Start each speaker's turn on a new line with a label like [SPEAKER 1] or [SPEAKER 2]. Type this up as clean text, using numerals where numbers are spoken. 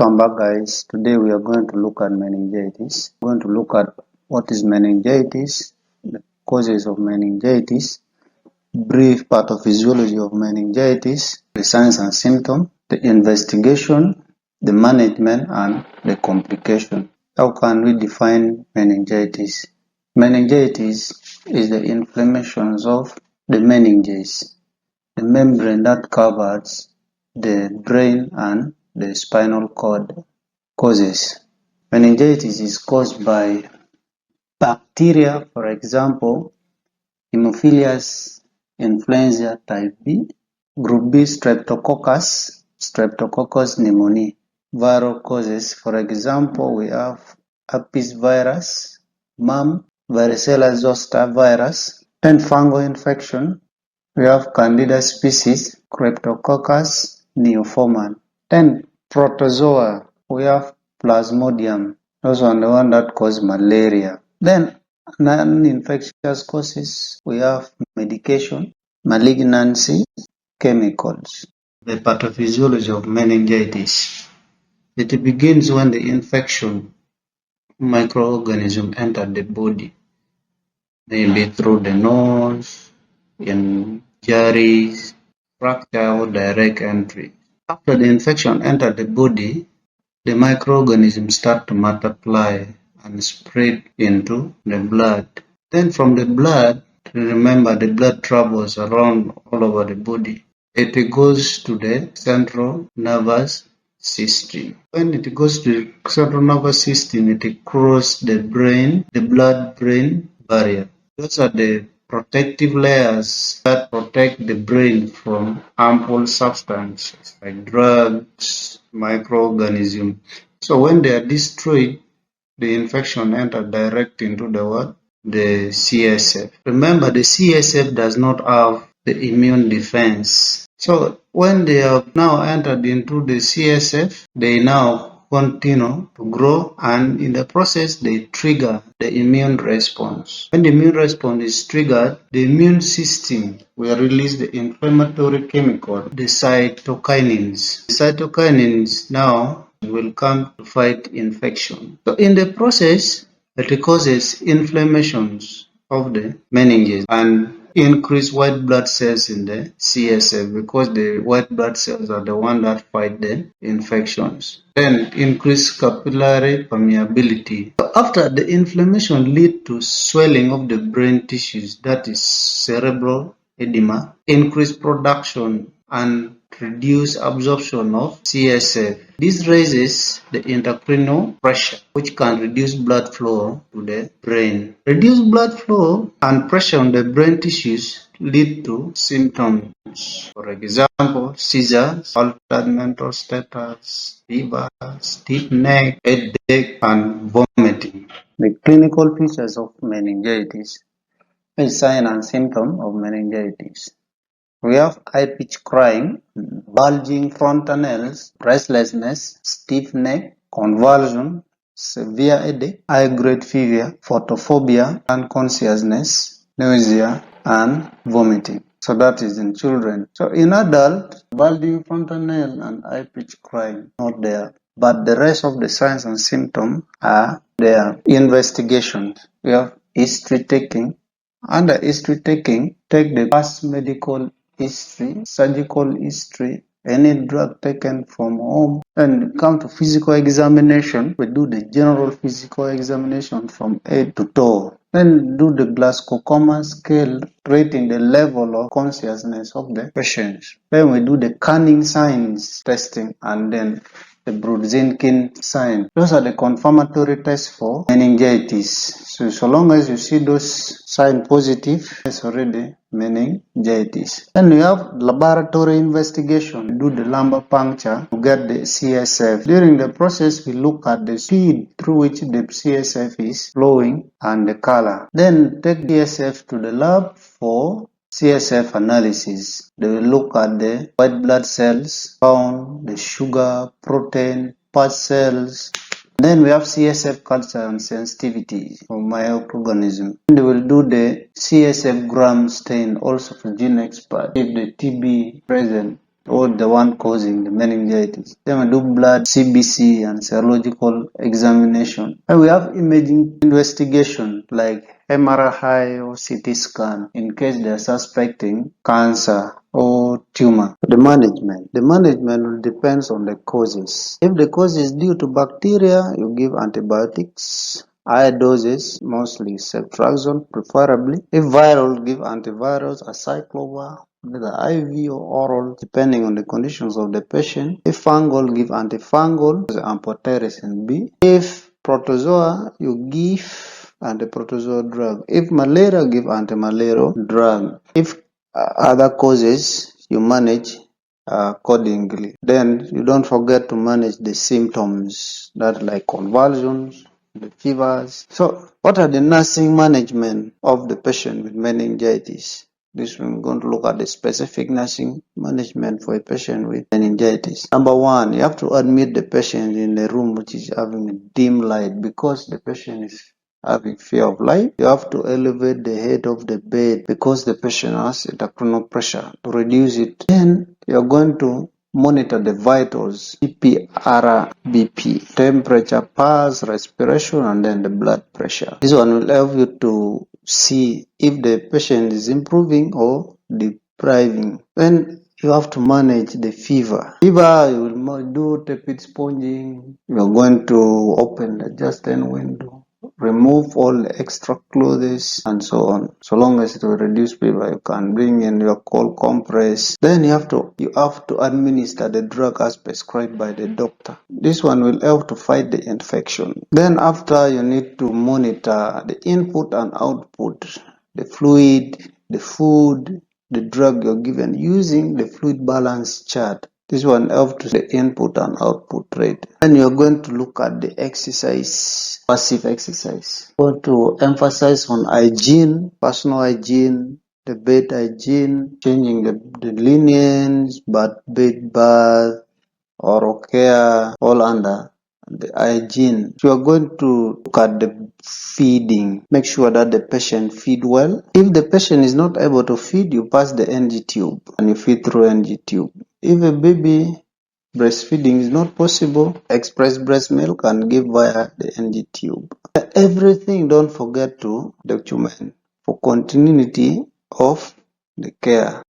[SPEAKER 1] Welcome back, guys. Today we are going to look at meningitis. We're going to look at what is meningitis, the causes of meningitis, brief pathophysiology of meningitis, the signs and symptoms, the investigation, the management, and the complication. How can we define meningitis? Meningitis is the inflammations of the meninges, the membrane that covers the brain and the spinal cord. Causes. Meningitis is caused by bacteria, for example, Haemophilus influenza type B, group B Streptococcus pneumoniae. Viral causes, for example, we have herpes virus, MAM, varicella zoster virus. Then fungal infection, we have Candida species, Cryptococcus neoformans. Then protozoa, we have Plasmodium. Those are the one that cause malaria. Then non-infectious causes, we have medication, malignancy, chemicals. The pathophysiology of meningitis. It begins when the infection microorganism enter the body, maybe through the nose, in injuries, fracture or direct entry. After the infection enter the body, the microorganisms start to multiply and spread into the blood. Then from the blood, remember the blood travels around all over the body. It goes to the central nervous system. When it goes to the central nervous system, it crosses the brain, the blood-brain barrier. Those are the protective layers that protect the brain from harmful substances like drugs, microorganisms. So when they are destroyed, the infection enters direct into the what? The CSF. Remember, the CSF does not have the immune defense. So when they have now entered into the CSF, they now continue to grow, and in the process they trigger the immune response. When the immune response is triggered, the immune system will release the inflammatory chemical, the cytokinins. The cytokinins now will come to fight infection. So in the process, it causes inflammations of the meninges and increase white blood cells in the CSF, because the white blood cells are the one that fight the infections. Then increase capillary permeability. So after the inflammation lead to swelling of the brain tissues, that is cerebral edema, increase production and reduce absorption of CSF. This raises the intracranial pressure, which can reduce blood flow to the brain. Reduced blood flow and pressure on the brain tissues lead to symptoms. For example, seizures, altered mental status, fever, stiff neck, headache, and vomiting. The clinical features of meningitis. A sign and symptom of meningitis. We have high-pitched crying, bulging fontanelles, restlessness, stiff neck, convulsion, severe headache, high-grade fever, photophobia, unconsciousness, nausea, and vomiting. So that is in children. So in adult, bulging fontanelle and high-pitched crying, not there. But the rest of the signs and symptoms are there. Investigation. We have history taking. Under history taking, take the past medical history, surgical history, any drug taken from home, and come to physical examination. We do the general physical examination from head to toe. Then do the Glasgow Coma scale, rating the level of consciousness of the patients. Then we do the Canning signs testing, and then the Brudzinski sign. Those are the confirmatory tests for meningitis. So long as you see those signs positive, it's already meningitis. Then we have laboratory investigation. We do the lumbar puncture to get the CSF. During the process, we look at the speed through which the CSF is flowing and the color. Then take CSF to the lab for CSF analysis. They will look at the white blood cells, found the sugar, protein, fat cells. Then we have CSF culture and sensitivity for microorganisms. They will do the CSF gram stain also for gene expert if the TB present. or the one causing the meningitis. Then we do blood, CBC, and serological examination. And we have imaging investigation like MRI or CT scan in case they are suspecting cancer or tumor. The management depends on the causes. If the cause is due to bacteria, you give antibiotics. Higher doses, mostly ceftriaxone preferably. If viral, give antivirals, acyclovir, whether IV or oral, depending on the conditions of the patient. If fungal, give antifungal, amphotericin B. If protozoa, you give antiprotozoa drug. If malaria, give antimalarial drug. If other causes, you manage accordingly. Then you don't forget to manage the symptoms, that like convulsions, the fevers. So what are the nursing management of the patient with meningitis? This one we're going to look at the specific nursing management for a patient with meningitis. Number one, you have to admit the patient in a room which is having a dim light because the patient is having fear of light. You have to elevate the head of the bed because the patient has intracranial pressure to reduce it. Then you're going to monitor the vitals, CPR, BP, temperature, pulse, respiration, and then the blood pressure. This one will help you to see if the patient is improving or depriving. Then you have to manage the fever. Fever, you will do tepid sponging. You are going to open the adjacent window, remove all the extra clothes and so on. So long as it will reduce fever, you can bring in your cold compress. Then you have to administer the drug as prescribed by the doctor. This one will help to fight the infection. Then after, you need to monitor the input and output, the fluid, the food, the drug you're given using the fluid balance chart. This one helps to the input and output rate. Then you're going to look at the exercise, passive exercise. You're going to emphasize on hygiene, personal hygiene, the bed hygiene, changing the linens, bed bath, oral care, all under the hygiene. You are going to look at the feeding. Make sure that the patient feed well. If the patient is not able to feed, you pass the NG tube and you feed through NG tube. If a baby breastfeeding is not possible, express breast milk and give via the NG tube. Everything don't forget to document for continuity of the care.